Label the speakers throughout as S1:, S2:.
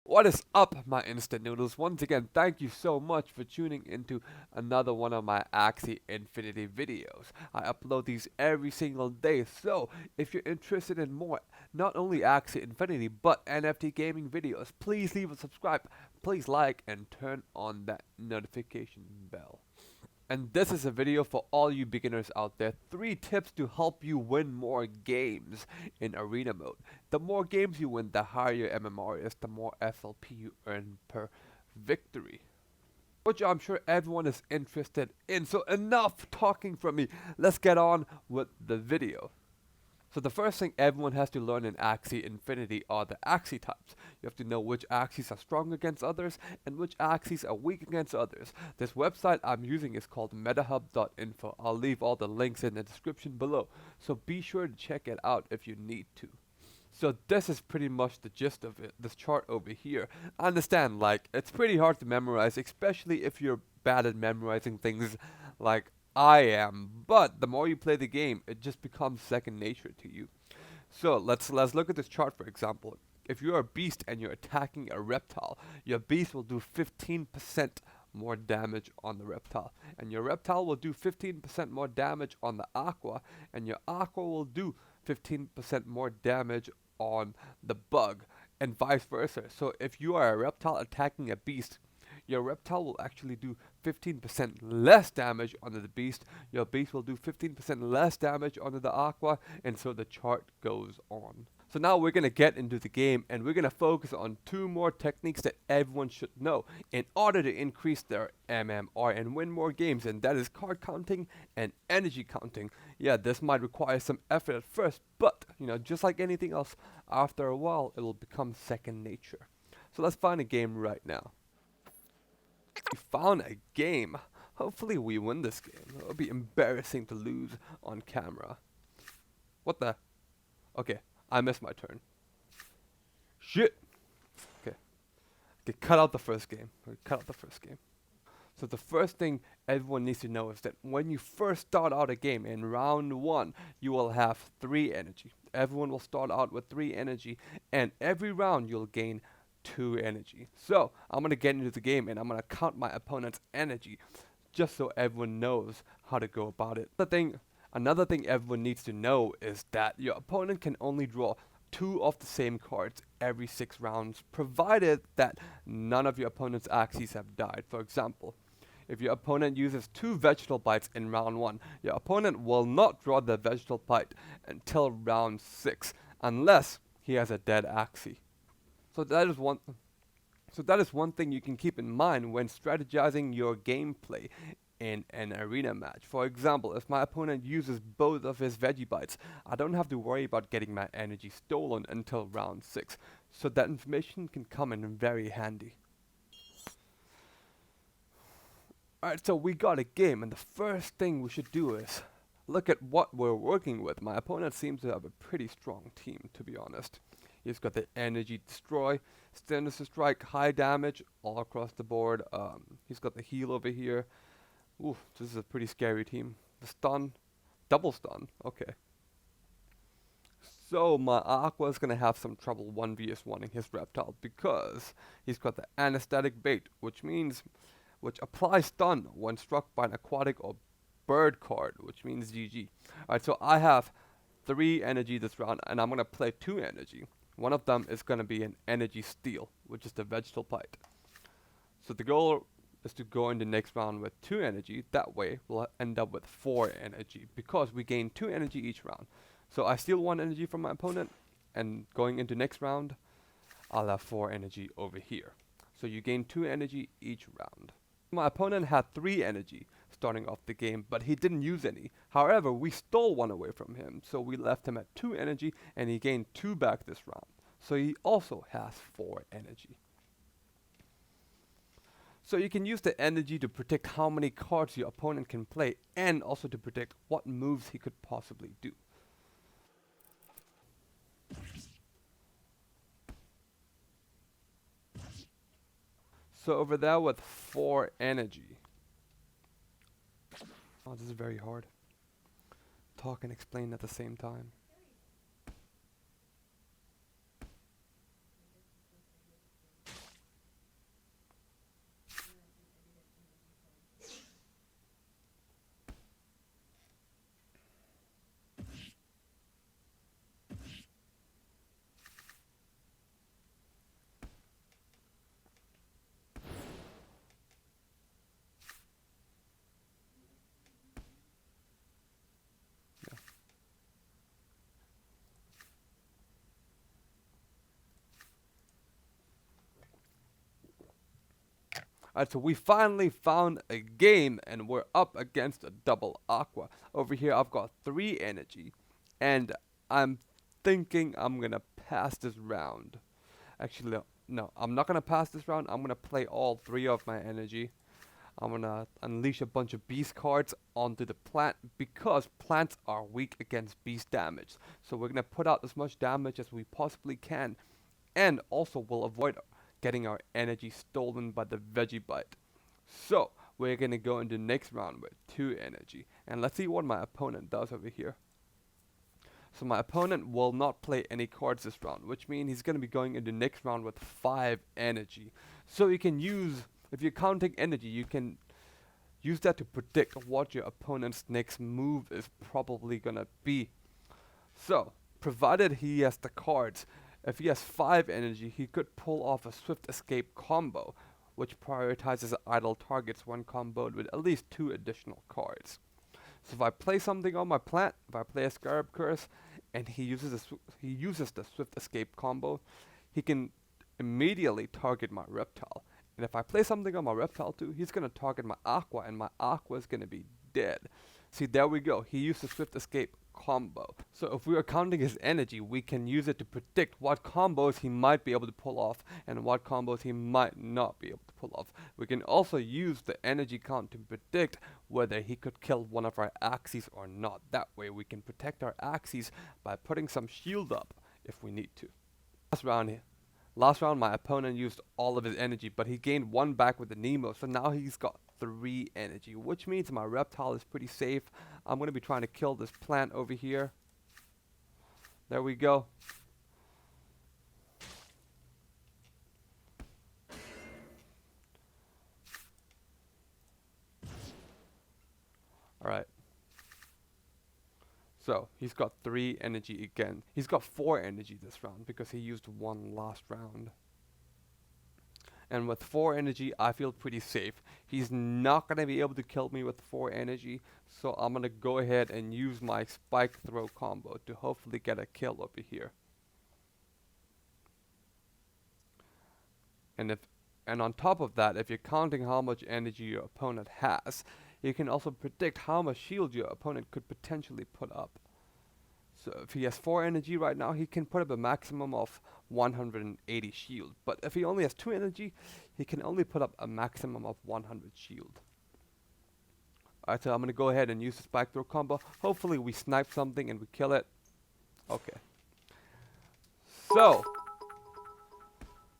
S1: What is up, my instant noodles? Once again, thank you so much for tuning into another one of my Axie Infinity videos. I upload these every single day, so if you're interested in more, not only Axie Infinity, but NFT Gaming videos, please leave a subscribe, please like, and turn on that notification bell. And this is a video for all you beginners out there. 3 tips to help you win more games in arena mode. The more games you win, the higher your MMR is, the more FLP you earn per victory. Which I'm sure everyone is interested in. So enough talking from me. Let's get on with the video. So the first thing everyone has to learn in Axie Infinity are the Axie types. You have to know which Axies are strong against others and which Axies are weak against others. This website I'm using is called metahub.info. I'll leave all the links in the description below, so be sure to check it out if you need to. So this is pretty much the gist of it, this chart over here. I understand, like, it's pretty hard to memorize, especially if you're bad at memorizing things like I am, but the more you play the game, it just becomes second nature to you. So let's look at this chart for example. If you're a beast and you're attacking a reptile, your beast will do 15% more damage on the reptile, and your reptile will do 15% more damage on the aqua, and your aqua will do 15% more damage on the bug, and vice versa. So if you are a reptile attacking a beast, your reptile will actually do 15% less damage onto the beast, your beast will do 15% less damage onto the aqua, and so the chart goes on. So now we're going to get into the game, and we're going to focus on 2 more techniques that everyone should know in order to increase their MMR and win more games, and that is card counting and energy counting. Yeah, this might require some effort at first, but just like anything else, after a while it will become second nature. So let's find a game right now. We found a game. Hopefully we win this game. It would be embarrassing to lose on camera. What the? Okay, I missed my turn. Shit! Okay. Okay, cut out the first game. Cut out the first game. So the first thing everyone needs to know is that when you first start out a game in round 1, you will have 3 energy. Everyone will start out with 3 energy, and every round you'll gain 2 energy. So I'm gonna get into the game and I'm gonna count my opponent's energy, just so everyone knows how to go about it. Another thing everyone needs to know is that your opponent can only draw 2 of the same cards every 6 rounds, provided that none of your opponent's Axies have died. For example, if your opponent uses 2 vegetable bites in round 1, your opponent will not draw the vegetable bite until round 6, unless he has a dead Axie. So that is one thing you can keep in mind when strategizing your gameplay in an arena match. For example, if my opponent uses both of his veggie bites, I don't have to worry about getting my energy stolen until round 6. So that information can come in very handy. Alright, so we got a game, and the first thing we should do is look at what we're working with. My opponent seems to have a pretty strong team, to be honest. He's got the energy destroy, sinister strike, high damage all across the board. He's got the heal over here. Ooh, this is a pretty scary team. The stun, double stun. Okay. So my aqua is gonna have some trouble 1vs1ing his reptile because he's got the anesthetic bait, which applies stun when struck by an aquatic or bird card, which means GG. Alright, so I have 3 energy this round, and I'm gonna play 2 energy. One of them is going to be an energy steal, which is the vegetable bite. So the goal is to go in the next round with 2 energy. That way we'll end up with 4 energy, because we gain 2 energy each round. So I steal 1 energy from my opponent, and going into next round, I'll have 4 energy over here. So you gain 2 energy each round. My opponent had 3 energy starting off the game, but he didn't use any. However, we stole 1 away from him, so we left him at 2 energy, and he gained 2 back this round. So he also has 4 energy. So you can use the energy to predict how many cards your opponent can play, and also to predict what moves he could possibly do. So over there with 4 energy. Oh, this is very hard. Talk and explain at the same time. Alright, so we finally found a game and we're up against a double aqua. Over here I've got 3 energy and I'm thinking I'm gonna pass this round. Actually, no, I'm not gonna pass this round. I'm gonna play all 3 of my energy. I'm gonna unleash a bunch of beast cards onto the plant because plants are weak against beast damage. So we're gonna put out as much damage as we possibly can, and also we'll avoid getting our energy stolen by the veggie bite. So we're gonna go into next round with 2 energy, and let's see what my opponent does over here. So my opponent will not play any cards this round, which means he's gonna be going into next round with 5 energy. So you can use, if you're counting energy, you can use that to predict what your opponent's next move is probably gonna be. So, provided he has the cards, if he has 5 energy, he could pull off a Swift Escape combo, which prioritizes idle targets when comboed with at least 2 additional cards. So if I play something on my plant, if I play a Scarab Curse, and he uses the Swift Escape combo, he can immediately target my reptile. And if I play something on my reptile too, he's gonna target my aqua, and my aqua is gonna be dead. See, there we go. He used the Swift Escape combo. So if we are counting his energy, we can use it to predict what combos he might be able to pull off and what combos he might not be able to pull off. We can also use the energy count to predict whether he could kill one of our Axies or not. That way we can protect our Axies by putting some shield up if we need to. Last round my opponent used all of his energy, but he gained 1 back with the Nemo, so now he's got 3 energy, which means my reptile is pretty safe. I'm going to be trying to kill this plant over here. There we go. Alright. So, he's got 3 energy again. He's got 4 energy this round because he used 1 last round. And with 4 energy, I feel pretty safe. He's not going to be able to kill me with 4 energy, so I'm going to go ahead and use my Spike Throw combo to hopefully get a kill over here. And on top of that, if you're counting how much energy your opponent has, you can also predict how much shield your opponent could potentially put up. So if he has 4 energy right now, he can put up a maximum of 180 shield. But if he only has 2 energy, he can only put up a maximum of 100 shield. Alright, so I'm going to go ahead and use the Spike Throw combo. Hopefully we snipe something and we kill it. Okay. So,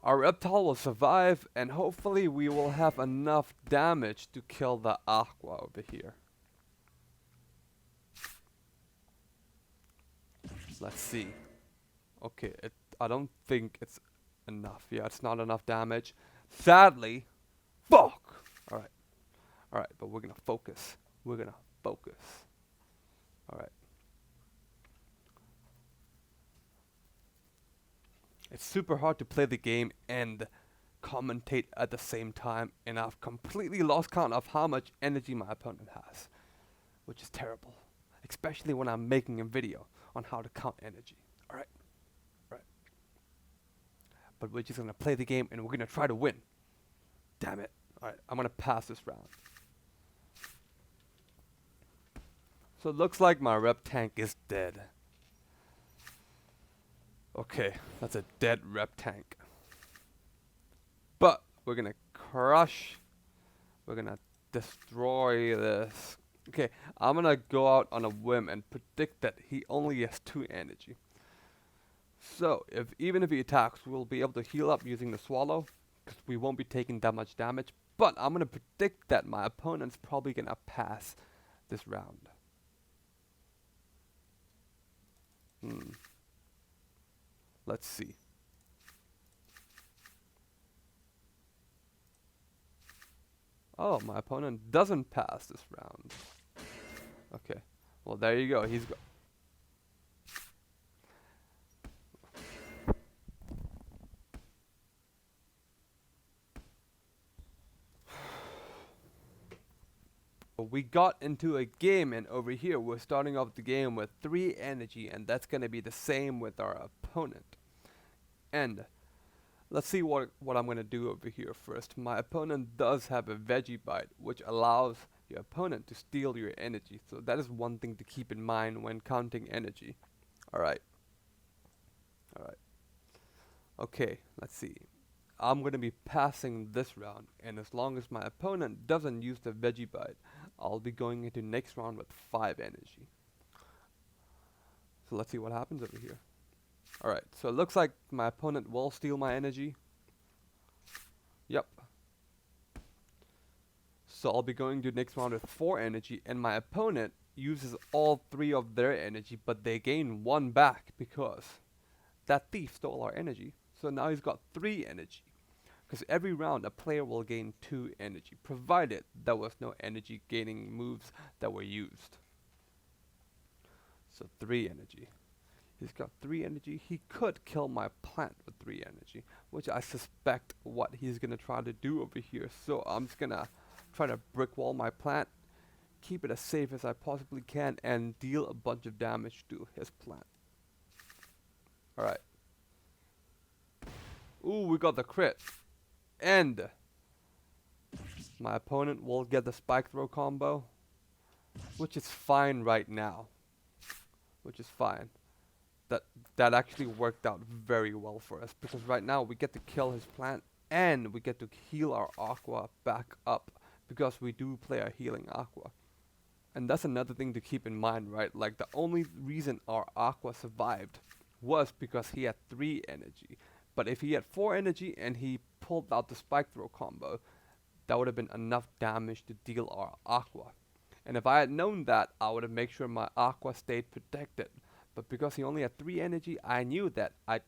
S1: our reptile will survive, and hopefully we will have enough damage to kill the aqua over here. Let's see. Okay, I don't think it's enough. Yeah, it's not enough damage. Sadly. Fuck! Alright. Alright, but we're gonna focus. We're gonna focus. Alright. It's super hard to play the game and commentate at the same time, and I've completely lost count of how much energy my opponent has, which is terrible, especially when I'm making a video on how to count energy. Alright. Alright. But we're just gonna play the game and we're gonna try to win. Damn it. Alright, I'm gonna pass this round. So it looks like my rep tank is dead. Okay, that's a dead rep tank. But we're gonna crush. We're gonna destroy this. Okay, I'm gonna go out on a whim and predict that he only has 2 energy. So, even if he attacks, we'll be able to heal up using the swallow, because we won't be taking that much damage. But I'm gonna predict that my opponent's probably gonna pass this round. Let's see. Oh, my opponent doesn't pass this round. Okay. Well, there you go. He's we got into a game, and over here we're starting off the game with 3 energy, and that's going to be the same with our opponent. And let's see what I'm going to do over here first. My opponent does have a veggie bite, which allows your opponent to steal your energy. So that is one thing to keep in mind when counting energy. Alright. Alright. Okay, let's see. I'm going to be passing this round, and as long as my opponent doesn't use the veggie bite, I'll be going into next round with 5 energy. So let's see what happens over here. Alright, so it looks like my opponent will steal my energy. Yep. So I'll be going to next round with 4 energy, and my opponent uses all 3 of their energy, but they gain 1 back because that thief stole our energy. So now he's got 3 energy. Because every round a player will gain 2 energy, provided there was no energy gaining moves that were used. So 3 energy. He's got 3 energy. He could kill my plant with 3 energy, which I suspect what he's going to try to do over here. So I'm just going to try to brick wall my plant, keep it as safe as I possibly can, and deal a bunch of damage to his plant. Alright. Ooh, we got the crit. And my opponent will get the spike throw combo, which is fine right now. Which is fine. That actually worked out very well for us, because right now we get to kill his plant and we get to heal our aqua back up, because we do play a healing aqua. And that's another thing to keep in mind, right? Like, the only reason our aqua survived was because he had 3 energy. But if he had 4 energy and he pulled out the spike throw combo, that would have been enough damage to deal our aqua. And if I had known that, I would have made sure my aqua stayed protected. But because he only had 3 energy, I knew that I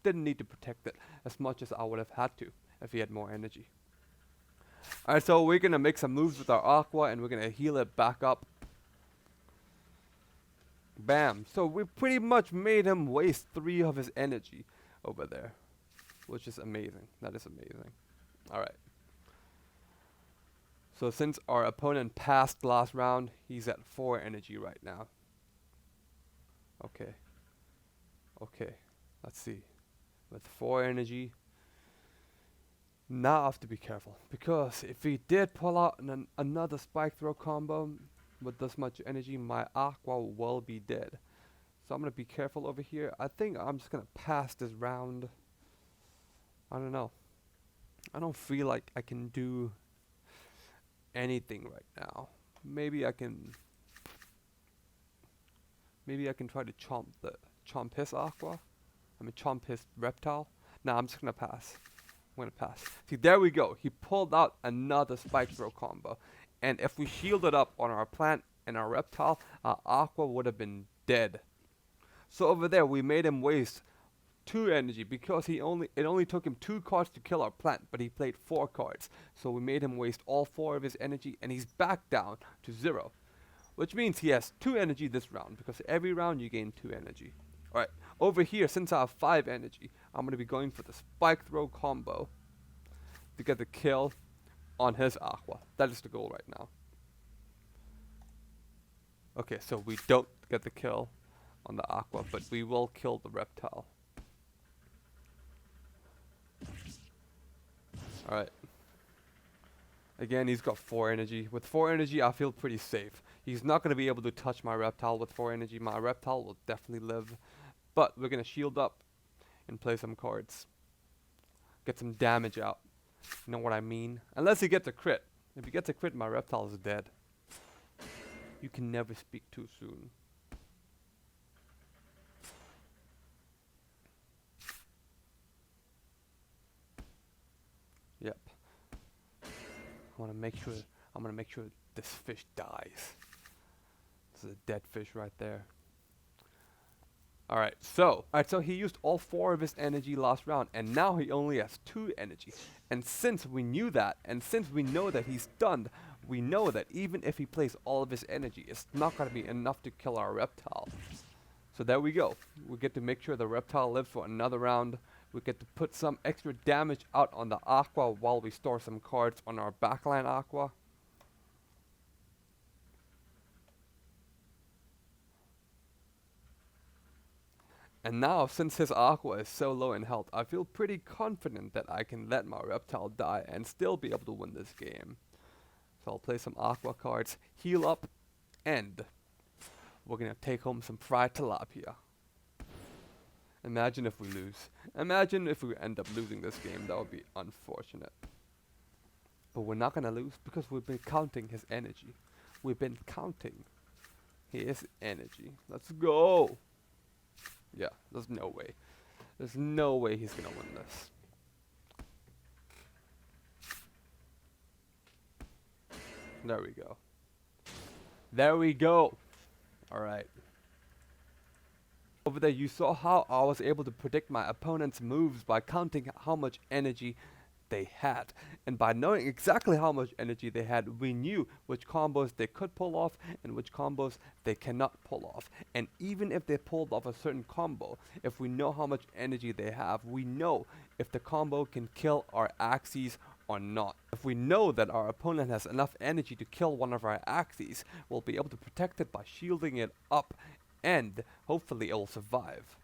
S1: didn't need to protect it as much as I would have had to if he had more energy. Alright, so we're going to make some moves with our aqua, and we're going to heal it back up. Bam. So we pretty much made him waste 3 of his energy over there, which is amazing. That is amazing. Alright. So since our opponent passed last round, he's at 4 energy right now. Okay. Okay. Let's see. With 4 energy. Now I have to be careful, because if he did pull out another spike throw combo with this much energy, my aqua will be dead. So I'm going to be careful over here. I think I'm just going to pass this round. I don't know. I don't feel like I can do anything right now. Maybe I can try to chomp his aqua. Chomp his reptile. Nah, I'm just gonna pass. I'm gonna pass. See, there we go. He pulled out another spike throw combo. And if we shielded up on our plant and our reptile, our aqua would have been dead. So over there, we made him waste 2 energy, because it only took him 2 cards to kill our plant, but he played 4 cards. So we made him waste all 4 of his energy, and he's back down to 0. Which means he has 2 energy this round, because every round you gain 2 energy. Alright, over here, since I have 5 energy, I'm going to be going for the spike throw combo to get the kill on his aqua. That is the goal right now. Okay, so we don't get the kill on the aqua, but we will kill the reptile. Alright. Again, he's got 4 energy. With 4 energy, I feel pretty safe. He's not going to be able to touch my reptile with 4 energy. My reptile will definitely live. But we're going to shield up and play some cards. Get some damage out. You know what I mean? Unless he gets a crit. If he gets a crit, my reptile is dead. You can never speak too soon. Yep. I'm gonna make sure this fish dies. This is a dead fish right there. Alright, so he used all 4 of his energy last round, and now he only has 2 energy. And since we knew that, and since we know that he's stunned, we know that even if he plays all of his energy, it's not gonna be enough to kill our reptile. So there we go. We get to make sure the reptile lives for another round. We get to put some extra damage out on the aqua while we store some cards on our backline aqua. And now, since his Aqua is so low in health, I feel pretty confident that I can let my Reptile die and still be able to win this game. So I'll play some Aqua cards, heal up, and we're gonna take home some fried tilapia. Imagine if we lose. Imagine if we end up losing this game. That would be unfortunate. But we're not gonna lose because we've been counting his energy. We've been counting his energy. Let's go! Yeah, there's no way. There's no way he's gonna win this. There we go. There we go! Alright. Over there you saw how I was able to predict my opponent's moves by counting how much energy they had. And by knowing exactly how much energy they had, we knew which combos they could pull off and which combos they cannot pull off. And even if they pulled off a certain combo, if we know how much energy they have, we know if the combo can kill our Axies or not. If we know that our opponent has enough energy to kill one of our Axies, we'll be able to protect it by shielding it up, and hopefully it will survive.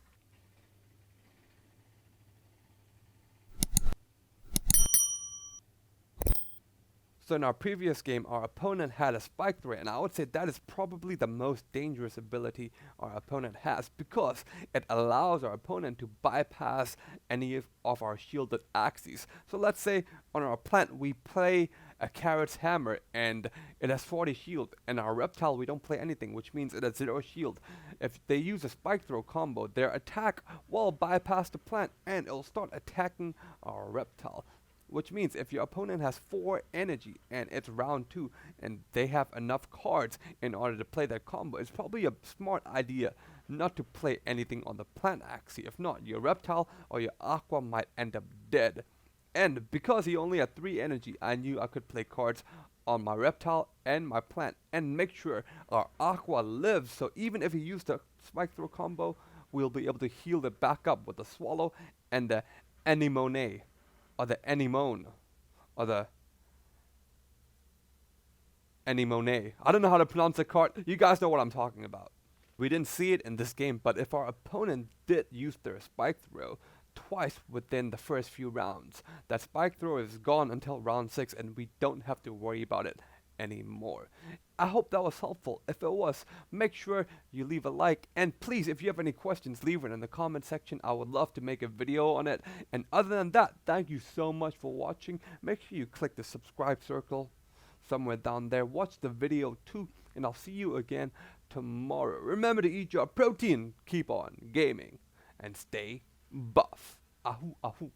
S1: So in our previous game, our opponent had a spike threat, and I would say that is probably the most dangerous ability our opponent has, because it allows our opponent to bypass any of our shielded Axies. So let's say on our plant we play a Carrot's Hammer and it has 40 shield, and our Reptile we don't play anything, which means it has 0 shield. If they use a spike throw combo, their attack will bypass the plant and it'll start attacking our Reptile. Which means if your opponent has 4 energy and it's round 2 and they have enough cards in order to play that combo, it's probably a smart idea not to play anything on the plant Axie. If not, your Reptile or your Aqua might end up dead. And because he only had 3 energy, I knew I could play cards on my Reptile and my plant and make sure our Aqua lives. So even if he used the spike throw combo, we'll be able to heal it back up with the Swallow and the Anemone. Or the Anemone, or the Anemone. I don't know how to pronounce the card. You guys know what I'm talking about. We didn't see it in this game, but if our opponent did use their spike throw twice within the first few rounds, that spike throw is gone until round 6 and we don't have to worry about it anymore. I hope that was helpful. If it was, make sure you leave a like, and please, if you have any questions, leave it in the comment section. I would love to make a video on it. And other than that, thank you so much for watching. Make sure you click the subscribe circle somewhere down there. Watch the video too, and I'll see you again tomorrow. Remember to eat your protein, keep on gaming, and stay buff. Ahoo, ahoo.